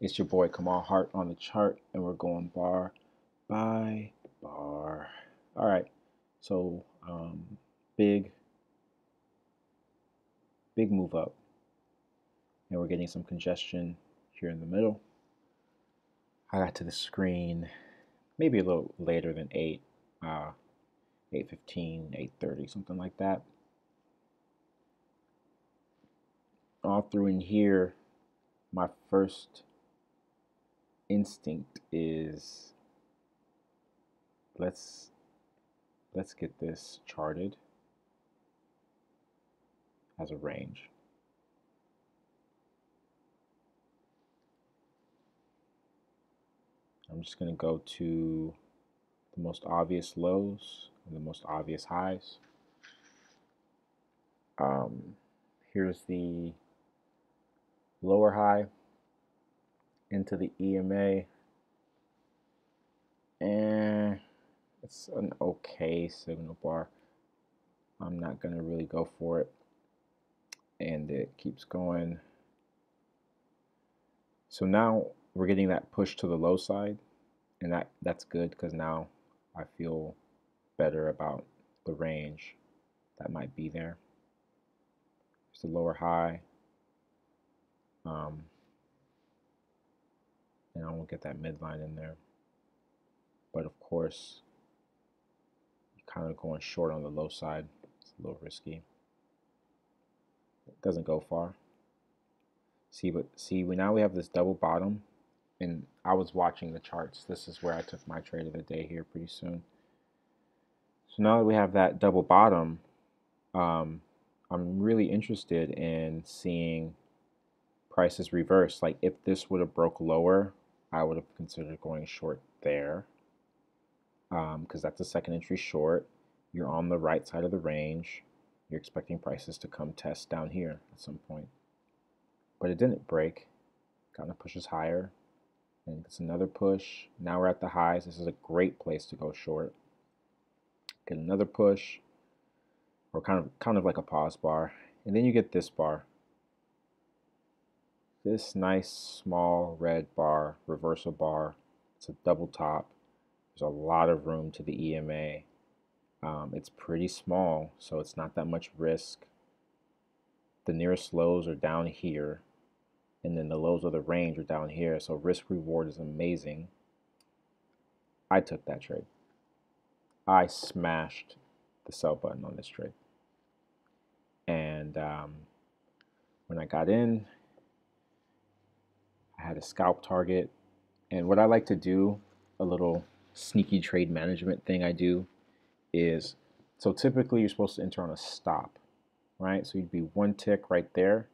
It's your boy Kamal Hart on the chart, and we're going bar by bar. All right, so big, big move up, and we're getting some congestion here in the middle. I got to the screen maybe a little later than 8:15, 8:30, something like that. All through in here, my first instinct is let's get this charted as a range. I'm just going to go to the most obvious lows and the most obvious highs. Here's the lower high into the EMA, and it's an okay signal bar. I'm not going to really go for it, and it keeps going. So now we're getting that push to the low side, and that's good because now I feel better about the range that might be there. It's the lower high, and I won't get that midline in there. But of course, you're kind of going short on the low side. It's a little risky. It doesn't go far. See, now we have this double bottom, and I was watching the charts. This is where I took my trade of the day here pretty soon. So now that we have that double bottom, I'm really interested in seeing prices reverse. Like if this would have broke lower, I would have considered going short there, because that's a second entry short. You're on the right side of the range. You're expecting prices to come test down here at some point. But it didn't break. Kind of pushes higher. And it's another push. Now we're at the highs. This is a great place to go short. Get another push, or kind of like a pause bar. And then you get this bar. This nice small red bar, reversal bar. It's a double top. There's a lot of room to the EMA. It's pretty small, so it's not that much risk. The nearest lows are down here, and then the lows of the range are down here, so risk reward is amazing. I took that trade. I smashed the sell button on this trade. And when I got in, I had a scalp target. And what I like to do, a little sneaky trade management thing I do, is so typically you're supposed to enter on a stop, right? So you'd be one tick right there.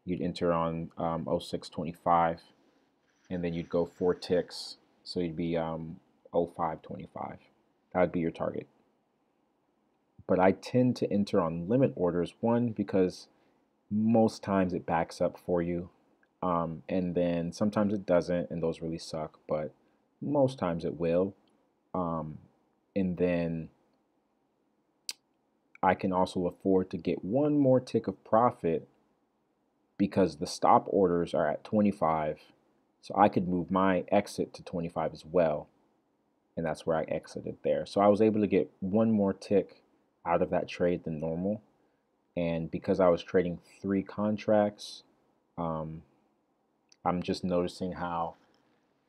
You'd enter on 0625, and then you'd go 4 ticks. So you'd be 0525. That would be your target. But I tend to enter on limit orders, one, because most times it backs up for you. And then sometimes it doesn't, and those really suck, but most times it will. And then I can also afford to get one more tick of profit because the stop orders are at 25. So I could move my exit to 25 as well. And that's where I exited there. So I was able to get one more tick out of that trade than normal. And because I was trading 3 contracts, I'm just noticing how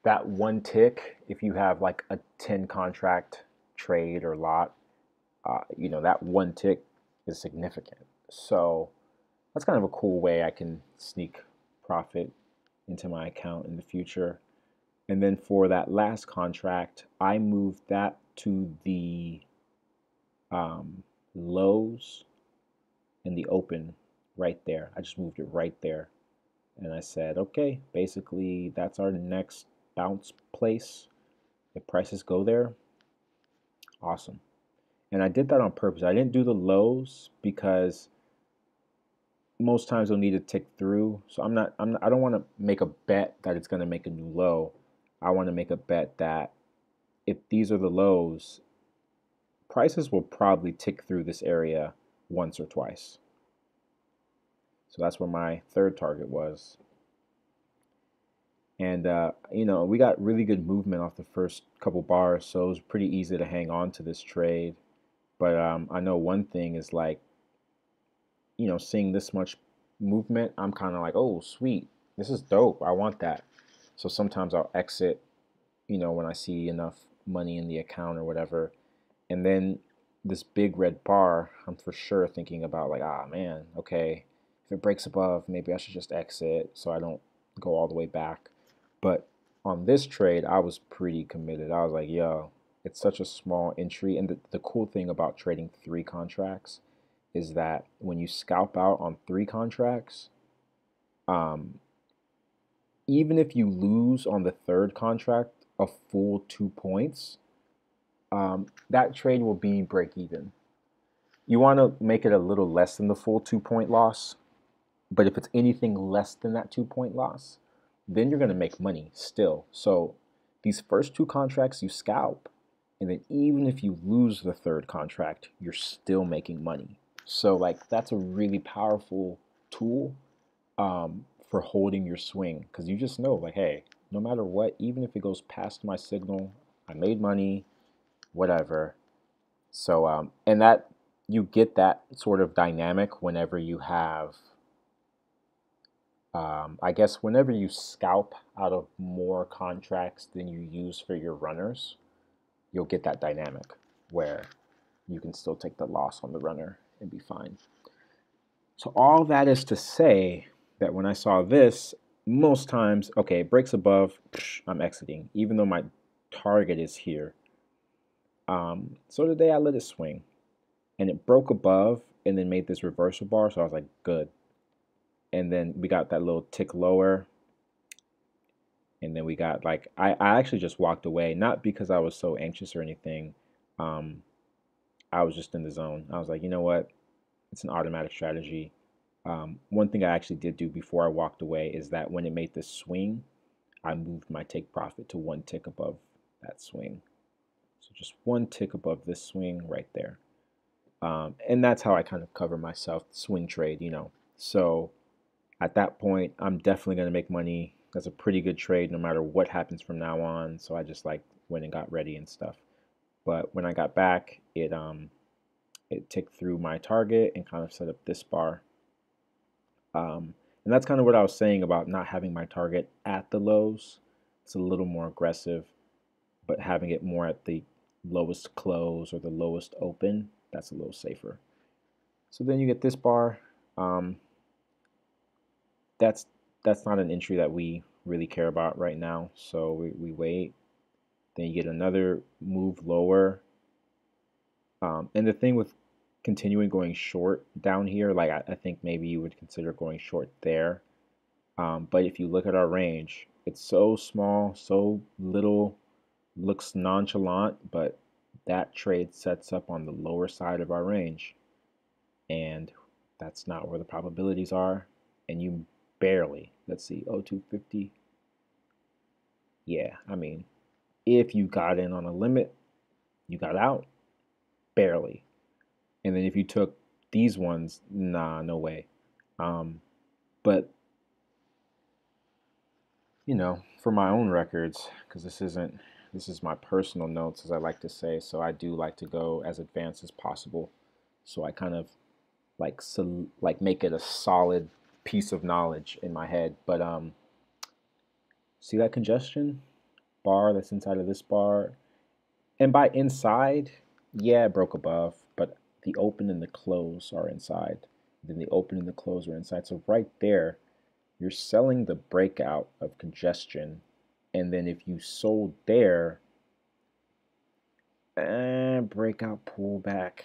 that one tick, if you have like a 10 contract trade or lot, that one tick is significant. So that's kind of a cool way I can sneak profit into my account in the future. And then for that last contract, I moved that to the lows in the open right there. I just moved it right there. And I said, okay, basically that's our next bounce place. If prices go there, awesome. And I did that on purpose. I didn't do the lows because most times they'll need to tick through. So I don't want to make a bet that it's going to make a new low. I want to make a bet that if these are the lows, prices will probably tick through this area once or twice. So that's where my third target was. And you know, we got really good movement off the first couple bars, so it was pretty easy to hang on to this trade. But I know one thing is like, you know, seeing this much movement, I'm kind of like, oh, sweet, this is dope. I want that. So sometimes I'll exit, you know, when I see enough money in the account or whatever. And then this big red bar, I'm for sure thinking about like, ah, man, okay, if it breaks above, maybe I should just exit so I don't go all the way back. But on this trade, I was pretty committed. I was like, yo, it's such a small entry. And the cool thing about trading three contracts is that when you scalp out on three contracts, um, even if you lose on the third contract a full 2 points, that trade will be break even. You want to make it a little less than the full 2 point loss, but if it's anything less than that 2 point loss, then you're going to make money still. So these first two contracts you scalp, and then even if you lose the third contract, you're still making money. So like that's a really powerful tool for holding your swing, because you just know like, hey, no matter what, even if it goes past my signal, I made money, whatever. So and that you get that sort of dynamic whenever you have I guess whenever you scalp out of more contracts than you use for your runners, you'll get that dynamic where you can still take the loss on the runner and be fine. So all that is to say that when I saw this, most times, okay, it breaks above, I'm exiting, even though my target is here. So today I let it swing, and it broke above and then made this reversal bar, so I was like, good. And then we got that little tick lower, and then we got like I actually just walked away, not because I was so anxious or anything. I was just in the zone. I was like, you know what, it's an automatic strategy. One thing I actually did do before I walked away is that when it made this swing, I moved my take profit to one tick above that swing. So just one tick above this swing right there. And that's how I kind of cover myself, swing trade, you know. So at that point, I'm definitely going to make money. That's a pretty good trade no matter what happens from now on. So I just like went and got ready and stuff. But when I got back, it ticked through my target and kind of set up this bar. And that's kind of what I was saying about not having my target at the lows. It's a little more aggressive, but having it more at the lowest close or the lowest open, that's a little safer. So then you get this bar. Um, that's that's not an entry that we really care about right now. So we wait. Then you get another move lower. And the thing with continuing going short down here, like I think maybe you would consider going short there. But if you look at our range, it's so small, so little, looks nonchalant, but that trade sets up on the lower side of our range. And that's not where the probabilities are. And you barely, let's see, 0250. Yeah, I mean, if you got in on a limit, you got out barely. And then if you took these ones, nah, no way. But you know, for my own records, because this is my personal notes, as I like to say. So I do like to go as advanced as possible. So I kind of like make it a solid piece of knowledge in my head. But see that congestion bar that's inside of this bar, and by inside, yeah, it broke above, but the open and the close are inside. Then the open and the close are inside. So right there, you're selling the breakout of congestion, and then if you sold there, breakout pullback.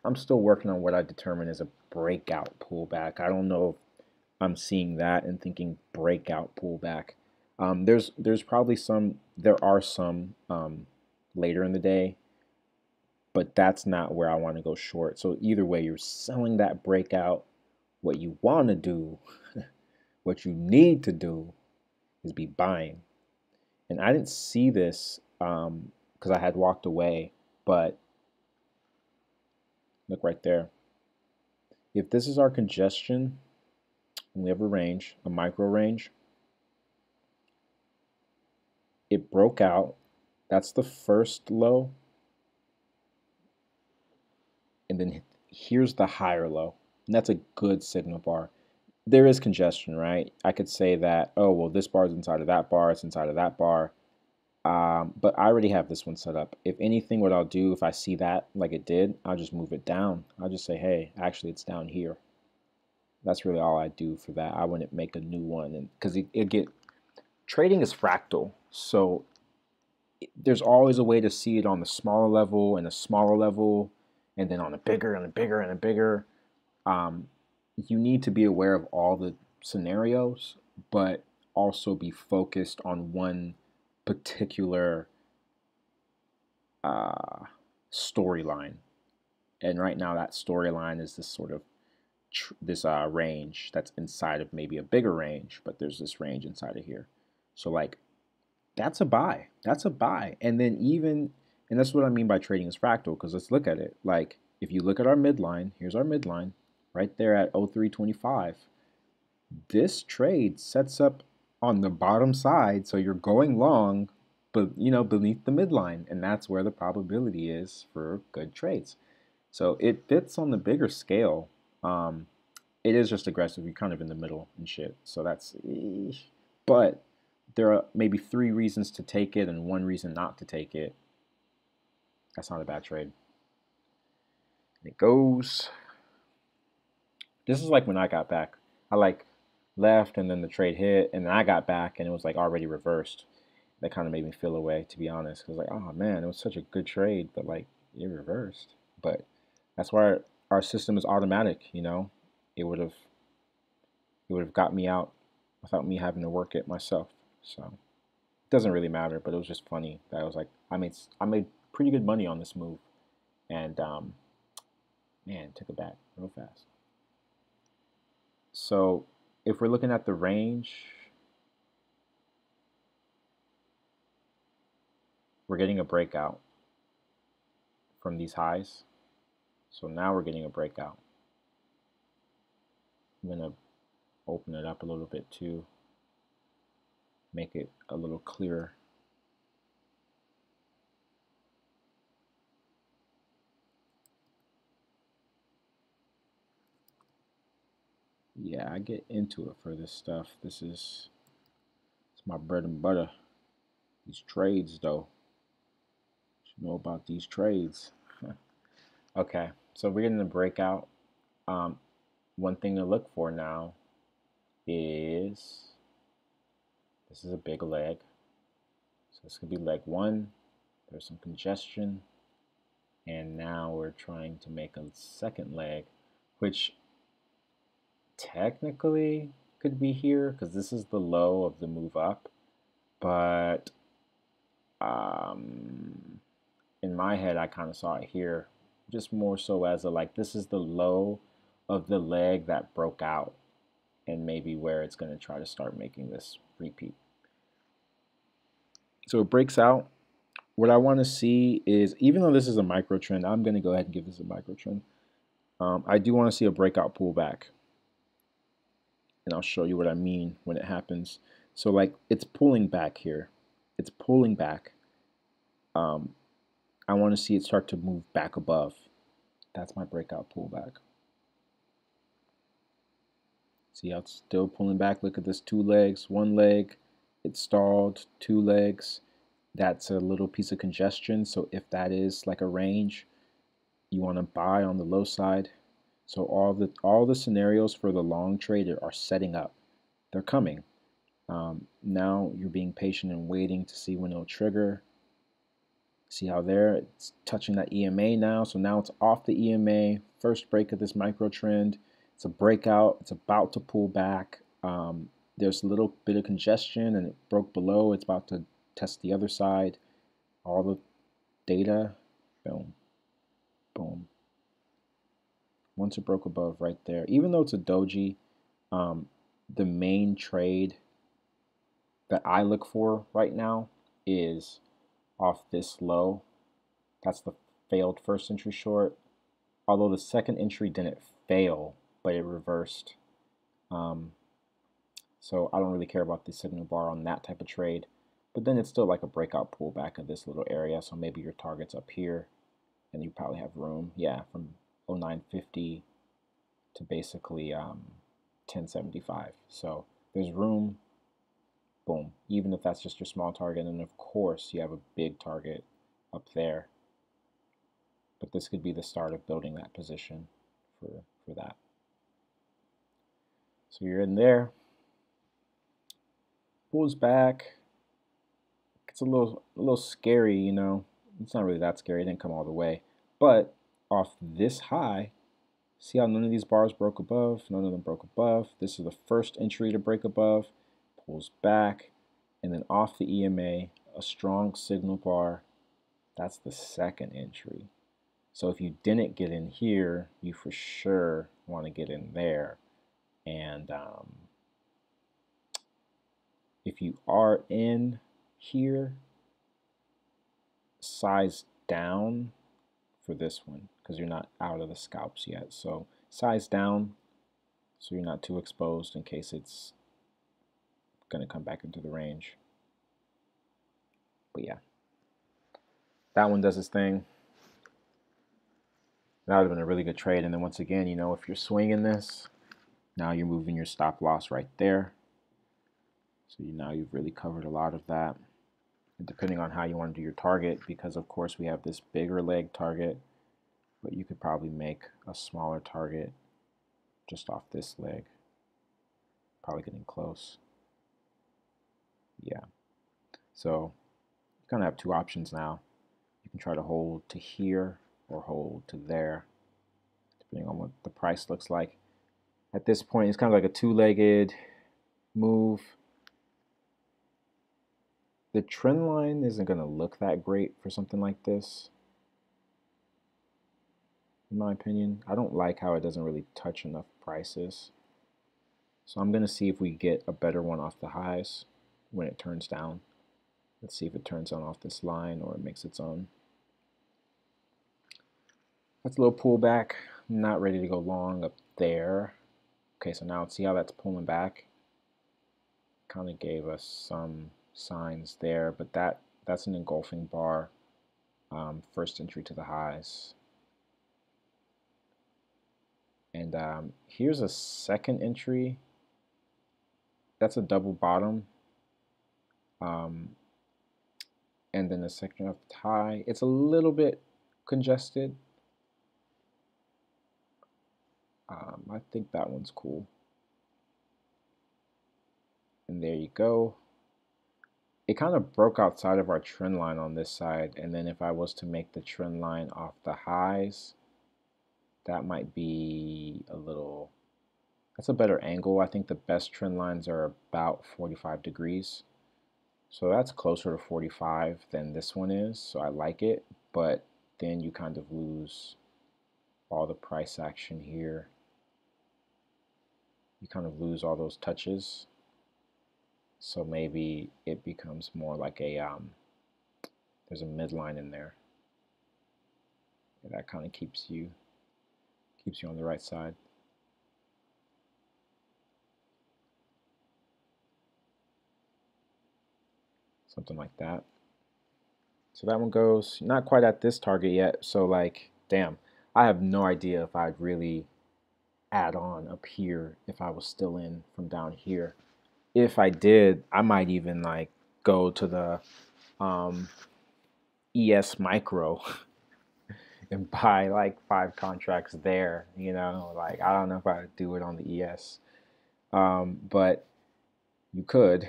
I'm still working on what I determine as a breakout pullback. I don't know if I'm seeing that and thinking breakout pullback. There's probably some, there are some later in the day, but that's not where I want to go short. So either way, you're selling that breakout. What you want to do, what you need to do is be buying. And I didn't see this because I had walked away, but look right there. If this is our congestion, and we have a range, a micro range, it broke out. That's the first low. And then here's the higher low. And that's a good signal bar. There is congestion, right? I could say that, oh, well, this bar is inside of that bar, it's inside of that bar. But I already have this one set up. If anything, what I'll do if I see that like it did, I'll just move it down. I'll just say, hey, actually it's down here. That's really all I do for that. I wouldn't make a new one, and because it get trading is fractal, so there's always a way to see it on the smaller level and a smaller level, and then on a bigger and a bigger and a bigger. You need to be aware of all the scenarios, but also be focused on one particular storyline. And right now, that storyline is this sort of this range that's inside of maybe a bigger range, but there's this range inside of here. So like, that's a buy. That's a buy. And then and that's what I mean by trading is fractal, because let's look at it. Like, if you look at our midline, here's our midline right there at 0325. This trade sets up on the bottom side, so you're going long, but beneath the midline, and that's where the probability is for good trades. So it fits on the bigger scale. It is just aggressive. You're kind of in the middle and shit. So that's, but there are maybe 3 reasons to take it and 1 reason not to take it. That's not a bad trade. And it goes. This is like when I got back. I like left and then the trade hit, and then I got back and it was like already reversed. That kind of made me feel away, to be honest. Because like, oh man, it was such a good trade, but like it reversed. But that's why our system is automatic. It would have got me out without me having to work it myself. So it doesn't really matter. But it was just funny that I was like, I made pretty good money on this move, and man, took it back real fast. So if we're looking at the range, we're getting a breakout from these highs. So now we're getting a breakout. I'm going to open it up a little bit to make it a little clearer. Yeah, I get into it for this stuff. It's my bread and butter. These trades, though. You know about these trades. Okay, so we're getting a breakout. One thing to look for now is this is a big leg. So this could be leg 1. There's some congestion. And now we're trying to make a second leg, which technically could be here because this is the low of the move up. But in my head, I kind of saw it here, just more so as this is the low of the leg that broke out, and maybe where it's going to try to start making this repeat. So it breaks out. What I want to see is, even though this is a micro trend, I'm going to go ahead and give this a micro trend. I do want to see a breakout pullback, and I'll show you what I mean when it happens. So like, it's pulling back here. It's pulling back. I want to see it start to move back above. That's my breakout pullback. See how it's still pulling back? Look at this, 2 legs, 1 leg, it stalled, 2 legs. That's a little piece of congestion. So if that is like a range, you want to buy on the low side. So all the scenarios for the long trade are setting up. They're coming. Now you're being patient and waiting to see when it'll trigger. See how there it's touching that EMA now. So now it's off the EMA. First break of this micro trend. It's a breakout. It's about to pull back. There's a little bit of congestion and it broke below. It's about to test the other side. All the data. Boom. Boom. Once it broke above right there. Even though it's a doji, the main trade that I look for right now is off this low. That's the failed first entry short. Although the second entry didn't fail, but it reversed. So I don't really care about the signal bar on that type of trade. But then it's still like a breakout pullback of this little area. So maybe your target's up here and you probably have room. Yeah, from 0950 to basically 1075. So there's room, boom, even if that's just your small target. And of course, you have a big target up there. But this could be the start of building that position for that. So you're in there, pulls back. It's a little scary, you know. It's not really that scary. It didn't come all the way. But off this high, see how none of these bars broke above? None of them broke above. This is the first entry to break above. Pulls back. And then off the EMA, a strong signal bar. That's the second entry. So if you didn't get in here, you for sure want to get in there. And if you are in here, size down for this one because you're not out of the scalps yet. So size down so you're not too exposed in case it's going to come back into the range. But yeah, that one does its thing. That would have been a really good trade. And then once again, you know, if you're swinging this, now you're moving your stop loss right there. So now you've really covered a lot of that. And depending on how you want to do your target, because of course we have this bigger leg target, but you could probably make a smaller target just off this leg. Probably getting close. Yeah. So you kind of have two options now. You can try to hold to here or hold to there, depending on what the price looks like. At this point, it's kind of like a two-legged move. The trend line isn't going to look that great for something like this, in my opinion. I don't like how it doesn't really touch enough prices. So I'm going to see if we get a better one off the highs when it turns down. Let's see if it turns on off this line or it makes its own. That's a little pullback. I'm not ready to go long up there. Okay, so now see how that's pulling back? Kind of gave us some signs there, but that's an engulfing bar. First entry to the highs. And here's a second entry. That's a double bottom. And then a section of the high. It's a little bit congested. I think that one's cool. And there you go. It kind of broke outside of our trend line on this side. And then if I was to make the trend line off the highs, that might be a little, that's a better angle. I think the best trend lines are about 45 degrees. So that's closer to 45 than this one is. So I like it, but then you kind of lose all the price action here. You kind of lose all those touches. So maybe it becomes more like a, there's a midline in there. And that kind of keeps you on the right side. Something like that. So that one goes not quite at this target yet. So like, damn, I have no idea if I'd really add on up here if I was still in from down here. If I did, I might even like go to the ES Micro and buy like 5 contracts there, you know, like I don't know if I would do it on the ES, but you could.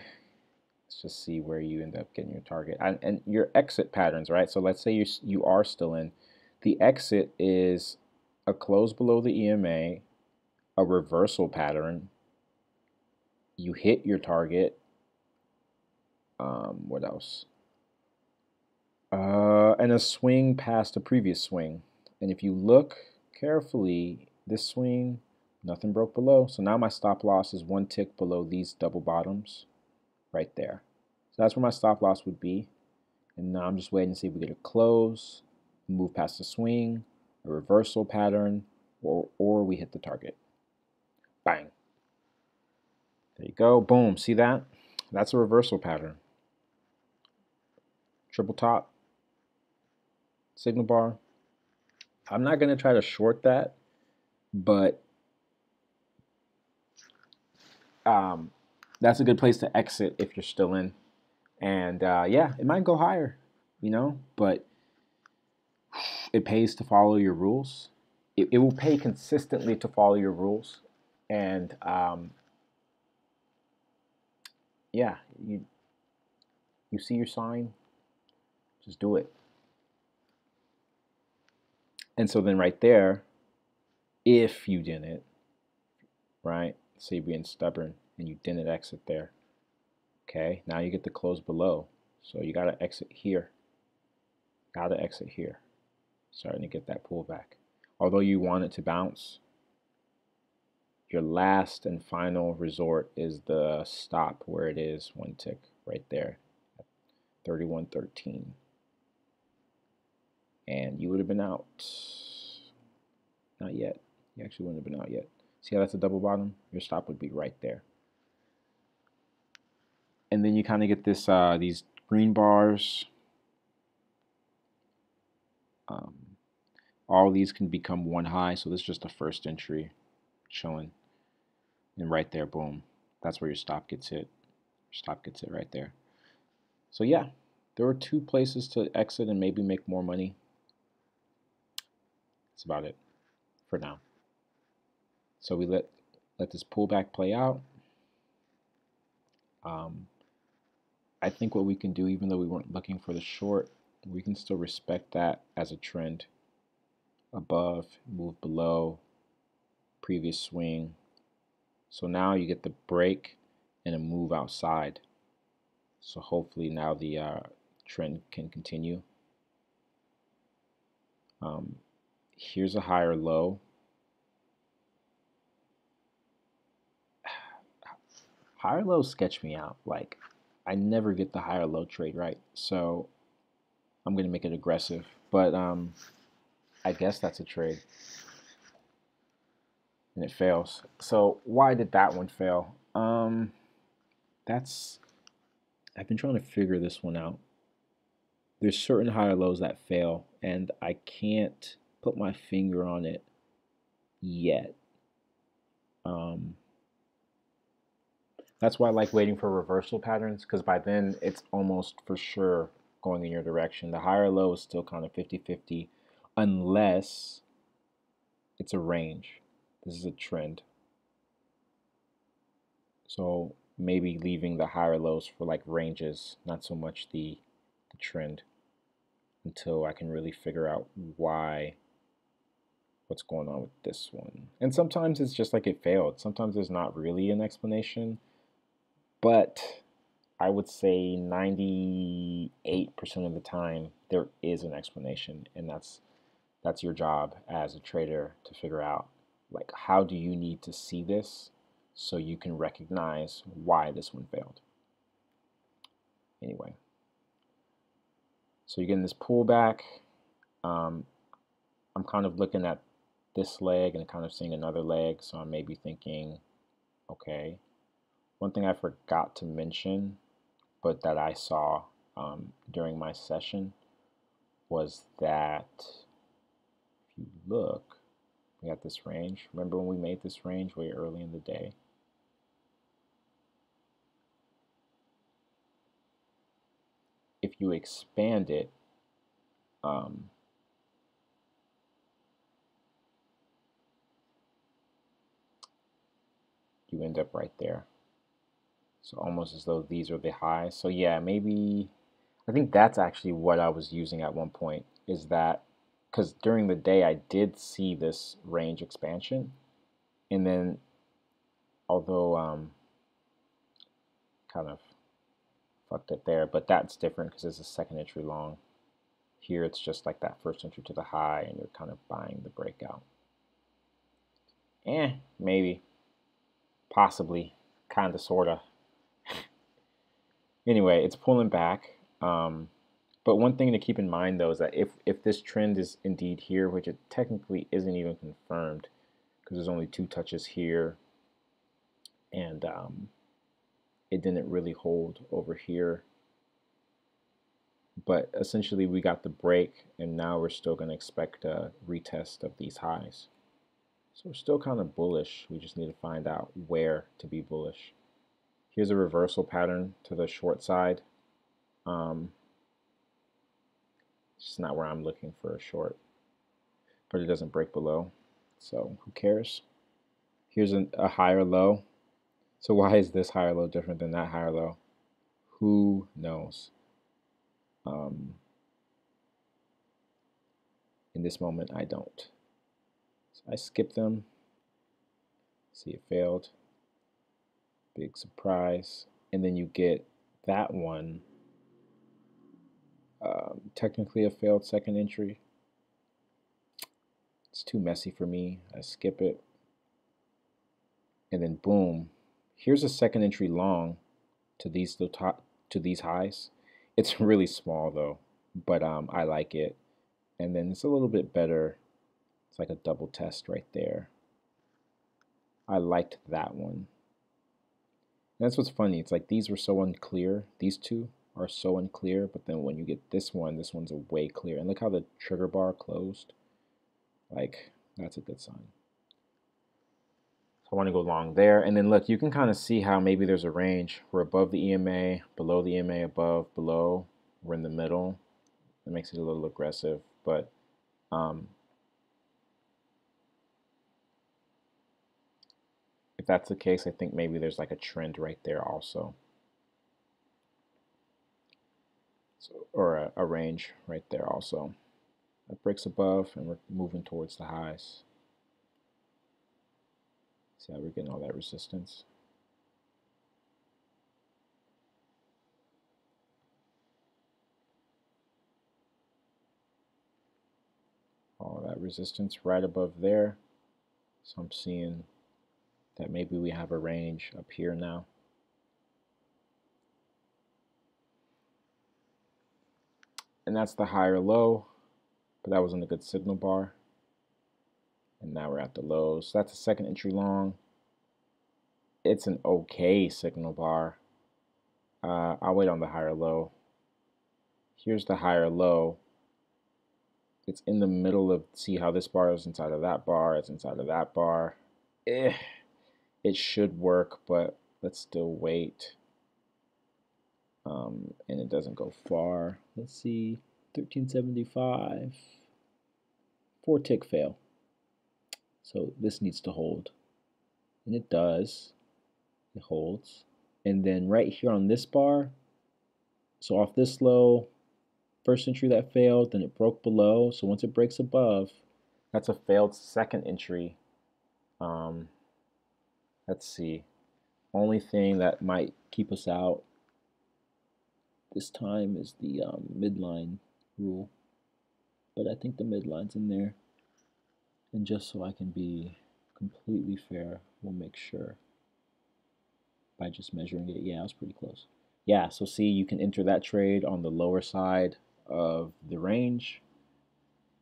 Let's just see where you end up getting your target and your exit patterns, right? So let's say you are still in. The exit is a close below the EMA, a reversal pattern. You hit your target. What else? And a swing past a previous swing. And if you look carefully, this swing, nothing broke below. So now my stop loss is 1 tick below these double bottoms right there. So that's where my stop loss would be. And now I'm just waiting to see if we get a close, move past the swing, a reversal pattern, or we hit the target. Bang. There you go. Boom. See that? That's a reversal pattern. triple top signal bar. I'm not going to try to short that, but that's a good place to exit if you're still in. And yeah, it might go higher, but it pays to follow your rules. It will pay consistently to follow your rules. And yeah, you see your sign, just do it. And so then right there, if you didn't, right, say you're being stubborn and you didn't exit there, okay, now you get to close below. So you got to exit here. Got to exit here. Starting to get that pullback. Although you want it to bounce, your last and final resort is the stop where it is one tick right there at 31.13. And you would have been out. Not yet. You actually wouldn't have been out yet. See how that's a double bottom? Your stop would be right there. And then you kind of get this these green bars. All these can become one high, so this is just the first entry showing. And right there, boom. That's where your stop gets hit. Your stop gets hit right there. So yeah, there were two places to exit and maybe make more money. That's about it for now. So we let this pullback play out. I think what we can do, even though we weren't looking for the short, we can still respect that as a trend. Above, move below, previous swing. So now you get the break and a move outside. So hopefully now the trend can continue. Here's a higher low. Higher lows sketch me out. Like, I never get the higher low trade right. So I'm going to make it aggressive. But I guess that's a trade. And it fails. So why did that one fail? I've been trying to figure this one out. There's certain higher lows that fail, and I can't put my finger on it yet. That's why I like waiting for reversal patterns, because by then it's almost for sure going in your direction. The higher low is still kind of 50-50 unless it's a range. This is a trend. So maybe leaving the higher lows for like ranges, not so much the trend, until I can really figure out what's going on with this one. And sometimes it's just like it failed. Sometimes there's not really an explanation, but I would say 98% of the time there is an explanation, and that's your job as a trader to figure out, like, how do you need to see this so you can recognize why this one failed. Anyway, so you're getting this pullback. I'm kind of looking at this leg and kind of seeing another leg, so I'm maybe thinking, okay, one thing I forgot to mention, but that I saw during my session, was that if you look, we got this range. Remember when we made this range way early in the day? If you expand it, you end up right there. So almost as though these are the highs. So yeah, maybe, I think that's actually what I was using at one point, is that, because during the day I did see this range expansion, and then although kind of fucked it there, but that's different because it's a second entry long. Here it's just like that first entry to the high, and you're kind of buying the breakout. Maybe, possibly, kind of, sort of. Anyway, it's pulling back. But one thing to keep in mind, though, is that if this trend is indeed here, which it technically isn't even confirmed, because there's only 2 touches here, and it didn't really hold over here, But essentially we got the break, and now we're still going to expect a retest of these highs. So we're still kind of bullish. We just need to find out where to be bullish. Here's a reversal pattern to the short side. It's just not where I'm looking for a short, but it doesn't break below, so who cares? Here's a higher low. So why is this higher low different than that higher low? Who knows? In this moment, I don't. So I skip them. See, it failed. Big surprise. And then you get that one. Technically a failed second entry. It's too messy for me. I skip it. And then boom. Here's a second entry long to these highs. It's really small though, but I like it. And then it's a little bit better. It's like a double test right there. I liked that one. And that's what's funny. It's like these were so unclear. These two are so unclear, but then when you get this one's a way clear. And look how the trigger bar closed. Like, that's a good sign. So I want to go long there. And then look, you can kind of see how maybe there's a range. We're above the EMA, below the EMA, above, below. We're in the middle. It makes it a little aggressive, but if that's the case, I think maybe there's like a trend right there also. So, or a range right there also. That breaks above, and we're moving towards the highs. See how we're getting all that resistance? All that resistance right above there. So I'm seeing that maybe we have a range up here now. And that's the higher low, but that wasn't a good signal bar. And now we're at the lows. So that's a second entry long. It's an okay signal bar. I'll wait on the higher low. Here's the higher low. It's in the middle of, see how this bar is inside of that bar, it's inside of that bar. It should work, but let's still wait. And it doesn't go far. Let's see, 1375. 4-tick fail. So this needs to hold. And it does. It holds. And then right here on this bar, so off this low, first entry that failed, then it broke below. So once it breaks above, that's a failed second entry. Let's see. Only thing that might keep us out this time is the midline rule. But I think the midline's in there. And just so I can be completely fair, we'll make sure by just measuring it. Yeah, I was pretty close. Yeah, so see, you can enter that trade on the lower side of the range.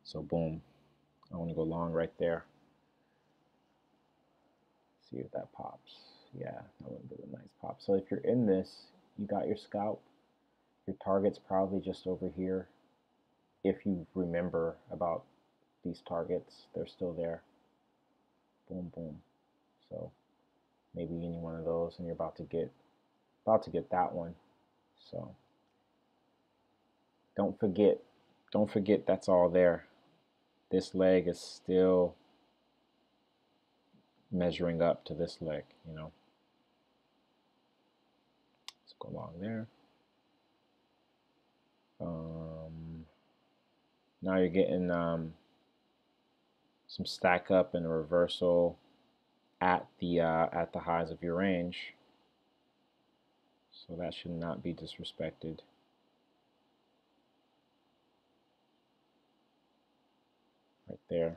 So boom, I want to go long right there. See if that pops. Yeah, that would be a nice pop. So if you're in this, you got your scalp. Your target's probably just over here. If you remember about these targets, they're still there. Boom, boom. So maybe any one of those, and you're about to get that one. So don't forget that's all there. This leg is still measuring up to this leg, you know. Let's go along there. Now you're getting some stack up and a reversal at the highs of your range. So that should not be disrespected. Right there.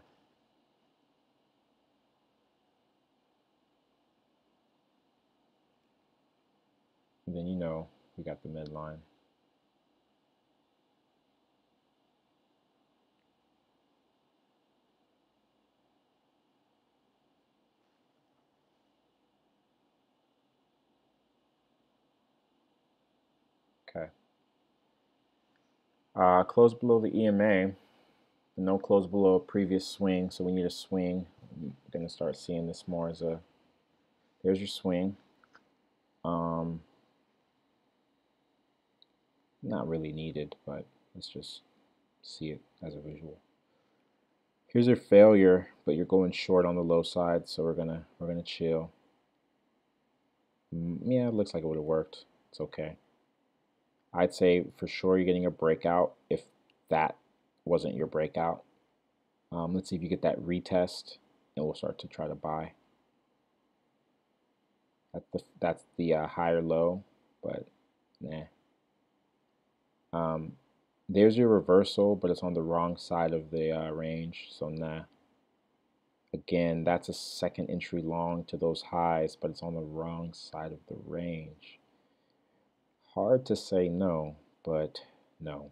And then you know we got the midline. Okay. Close below the EMA. No close below a previous swing, so we need a swing. I'm going to start seeing this more as a, there's your swing. Not really needed, but let's just see it as a visual. Here's your failure, but you're going short on the low side, so we're gonna chill. Yeah, it looks like it would have worked. It's okay. I'd say for sure you're getting a breakout if that wasn't your breakout. Let's see if you get that retest, and we'll start to try to buy. That's the higher low, but nah. There's your reversal, but it's on the wrong side of the range, so nah. Again, that's a second entry long to those highs, but it's on the wrong side of the range. Hard to say no, but no.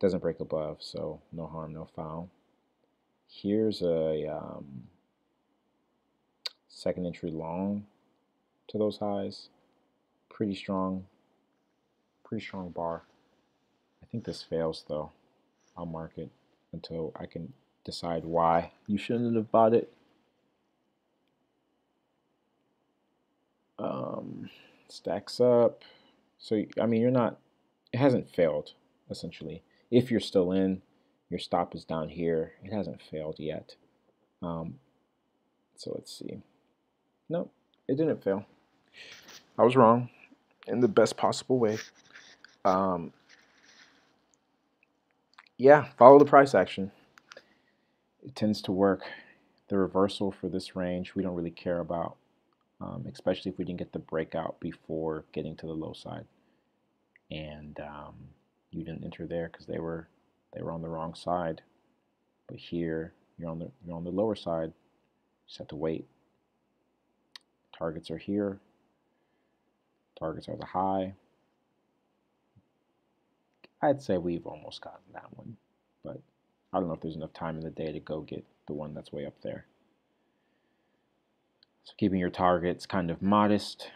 Doesn't break above, so no harm, no foul. Here's a second entry long to those highs. Pretty strong bar. I think this fails though. I'll mark it until I can decide why you shouldn't have bought it. Stacks up. So I mean, you're not. It hasn't failed essentially. If you're still in, your stop is down here. It hasn't failed yet. So let's see. No, it didn't fail. I was wrong in the best possible way. Yeah, follow the price action. It tends to work. The reversal for this range we don't really care about, especially if we didn't get the breakout before getting to the low side. And you didn't enter there because they were on the wrong side. But here you're on the lower side. Just have to wait. Targets are here. Targets are the high. I'd say we've almost gotten that one, but I don't know if there's enough time in the day to go get the one that's way up there. So keeping your targets kind of modest.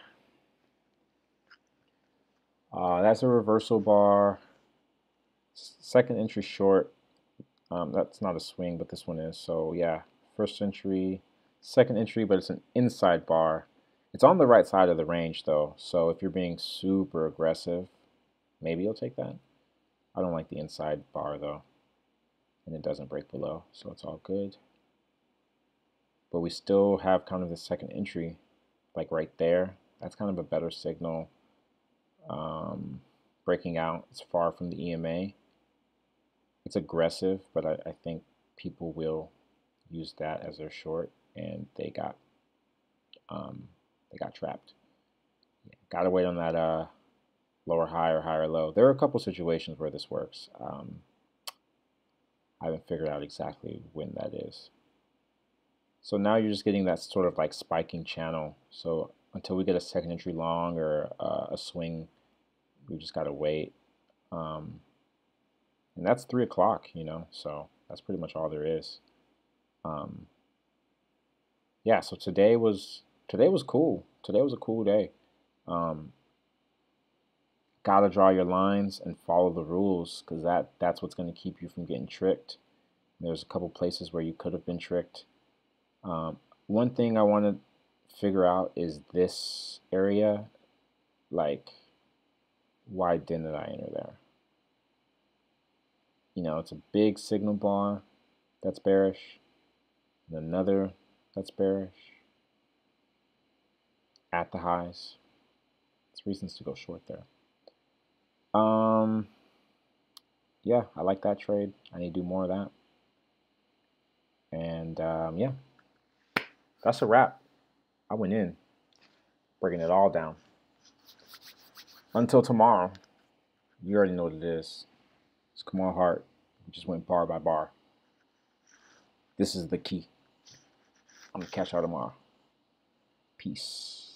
That's a reversal bar. Second entry short. That's not a swing, but this one is. So yeah, first entry, second entry, but it's an inside bar. It's on the right side of the range though, so if you're being super aggressive, maybe you'll take that. I don't like the inside bar though, and it doesn't break below, so it's all good. But we still have kind of the second entry, like right there. That's kind of a better signal. Breaking out, it's far from the EMA. It's aggressive, but I think people will use that as their short, and they got trapped. Yeah, gotta wait on that lower high or higher low. There are a couple situations where this works. I haven't figured out exactly when that is. So now you're just getting that sort of like spiking channel. So until we get a second entry long or a swing, we just gotta wait. And that's 3 o'clock, you know, so that's pretty much all there is. Yeah, so today was cool. Today was a cool day. Gotta draw your lines and follow the rules because that's what's going to keep you from getting tricked. There's a couple places where you could have been tricked. One thing I want to figure out is this area. Like, why didn't I enter there? You know, it's a big signal bar that's bearish, and another that's bearish at the highs. It's reasons to go short there. Yeah, I like that trade. I need to do more of that. And yeah, that's a wrap. I went in, breaking it all down. Until tomorrow, you already know what it is. It's Kamal Hart. We just went bar by bar. This is the key. I'm going to catch y'all tomorrow. Peace.